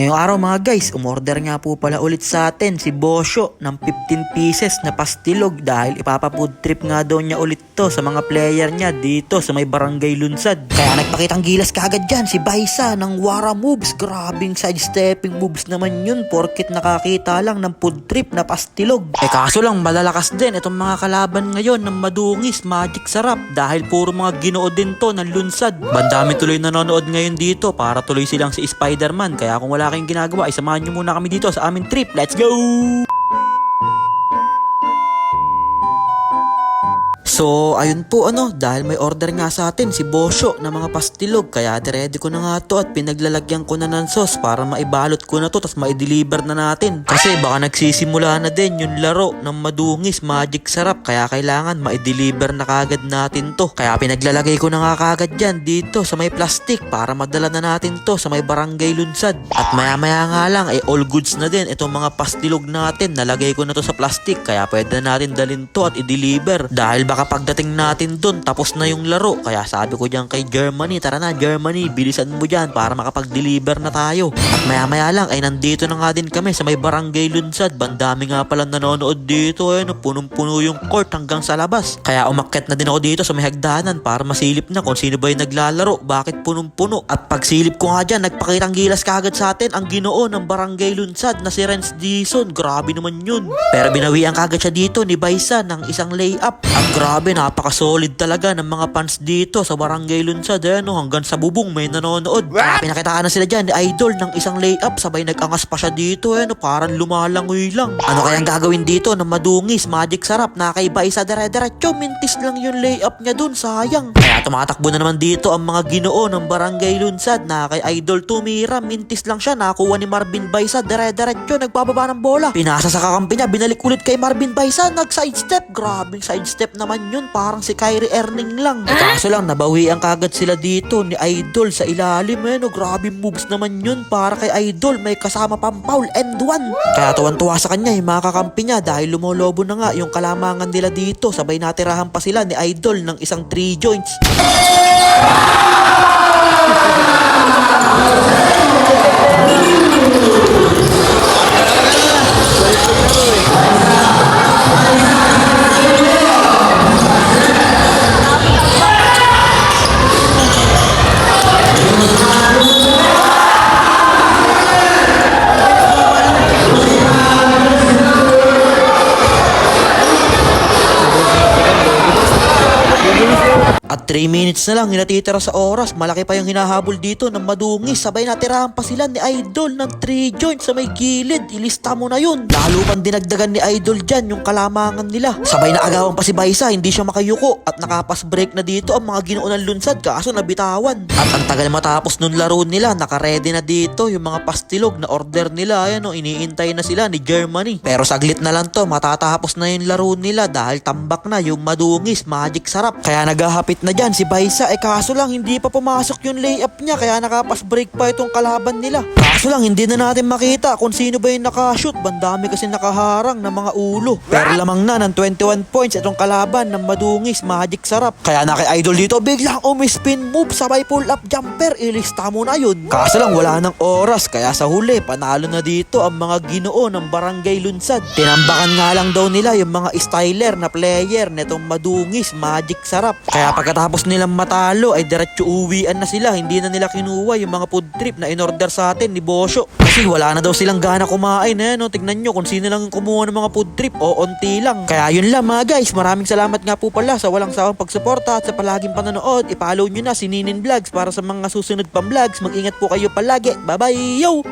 Ngayong araw mga guys, umorder nga po pala ulit sa atin si Bosyo ng 15 pieces na pastilog dahil ipapafood trip nga daw niya ulit to sa mga player niya dito sa may barangay Lunsad. Kaya nagpakitang gilas kagad dyan si Baisa ng Wara moves. Grabing sidestepping moves naman yun porkit nakakita lang ng food trip na pastilog. Kaso lang malalakas din itong mga kalaban ngayon ng madungis Magic Sarap dahil puro mga ginoo din to ng Lunsad. Bandami tuloy nanonood ngayon dito para tuloy silang si Spider-Man. Kaya kung wala kayong ginagawa, isamahan nyo muna kami dito sa aming trip. Let's go! So, ayun po dahil may order nga sa atin si Bosyo na mga pastilog kaya ready ko na nga to at pinaglalagyan ko na ng sauce para maibalot ko na to tapos maideliver na natin. Kasi baka nagsisimula na din yung laro ng madungis Magic Sarap kaya kailangan maideliver na kagad natin to. Kaya pinaglalagay ko na nga kagad dyan dito sa may plastic para madala na natin to sa may barangay Lunsad. At maya maya nga lang ay all goods na din itong mga pastilog natin. Nalagay ko na to sa plastic kaya pwede na natin dalhin to at i-deliver. Dahil baka pagdating natin dun, tapos na yung laro. Kaya sabi ko dyan kay Germany, tara na Germany, bilisan mo dyan para makapag-deliver na tayo. At maya maya lang ay nandito na nga din kami sa may barangay Lunsad. Bandami nga pala nanonood dito, punong-puno yung court hanggang sa labas. Kaya umakyat na din ako dito sa may hagdanan para masilip na kung sino ba yung naglalaro, bakit punong-puno. At pagsilip ko nga dyan, nagpakitang gilas kagad sa atin ang ginoo ng barangay Lunsad na si Renz Dizon. Grabe naman yun. Pero binawian kagad siya dito ni Baisa ng isang layup. At grabe, napaka-solid talaga ng mga fans dito sa barangay Lunsad. Hanggang sa bubong may nanonood. Kaya pinakitaan na sila dyan ni Idol ng isang layup. Sabay nag-angas pa siya dito. Parang lumalangoy lang. Ano kayang gagawin dito ng madungis Magic Sarap na kay Baisa dire-diretso? Mintis lang yung layup niya dun. Sayang. Kaya tumatakbo na naman dito ang mga ginoo ng barangay Lunsad na kay Idol tumira. Mintis lang siya. Nakuha ni Marvin Baisa dire-diretso. Nagbababa ng bola. Pinasa sa kakampi niya. Binalik ulit kay Marvin Baisa. Nag-sidestep. Grabing sidestep naman yun. Parang si Kyrie Erning lang. Kaso lang nabawian kagad sila dito ni Idol sa ilalim. Grabe moves naman yun para kay Idol. May kasama pang foul and one. Kaya tuwan-tuwa sa kanya yung mga kakampi niya dahil lumolobo na nga yung kalamangan nila dito. Sabay natirahan pa sila ni Idol ng isang 3 joints. At 3 minutes na lang hinatitira sa oras. Malaki pa yung hinahabol dito ng madungis. Sabay natirahan pa sila ni Idol ng 3 joints sa may gilid. Ilista mo na yun. Lalo pang dinagdagan ni Idol dyan yung kalamangan nila. Sabay na agawan pa si Baisa. Hindi siya makayuko. At nakapas break na dito ang mga ginoo ng Lunsad. Kaso nabitawan. At ang tagal matapos nun laro nila. Nakaredy na dito yung mga pastilog na order nila. Iniintay na sila ni Germany. Pero saglit na lang to. Matatapos na yung laro nila. Dahil tambak na yung madungis Magic Sarap. Kaya naghahapit na dyan si Baisa. Kaso lang hindi pa pumasok yung layup niya kaya nakapas break pa itong kalaban nila. Kaso lang hindi na natin makita kung sino ba yung nakashoot. Bandami kasi nakaharang ng mga ulo. Pero lamang na ng 21 points itong kalaban ng madungis Magic Sarap. Kaya na kay Idol dito biglang umispin move sabay pull up jumper. Ilista mo na yun. Kaso lang wala ng oras kaya sa huli panalo na dito ang mga ginoo ng barangay Lunsad. Tinambakan nga lang daw nila yung mga styler na player netong madungis Magic Sarap. Kaya pagkatapos nilang matalo ay diretso uwian na sila. Hindi na nila kinuha yung mga food trip na in-order sa atin ni Bosyo. Kasi wala na daw silang gana kumain. Tignan nyo kung sino lang kumuha ng mga food trip o onti lang. Kaya yun lang mga guys. Maraming salamat nga po pala sa walang sawang pagsuporta at sa palaging panonood. I-follow nyo na si Ninin Vlogs para sa mga susunod pang vlogs. Mag-ingat po kayo palagi. Bye bye! Yo!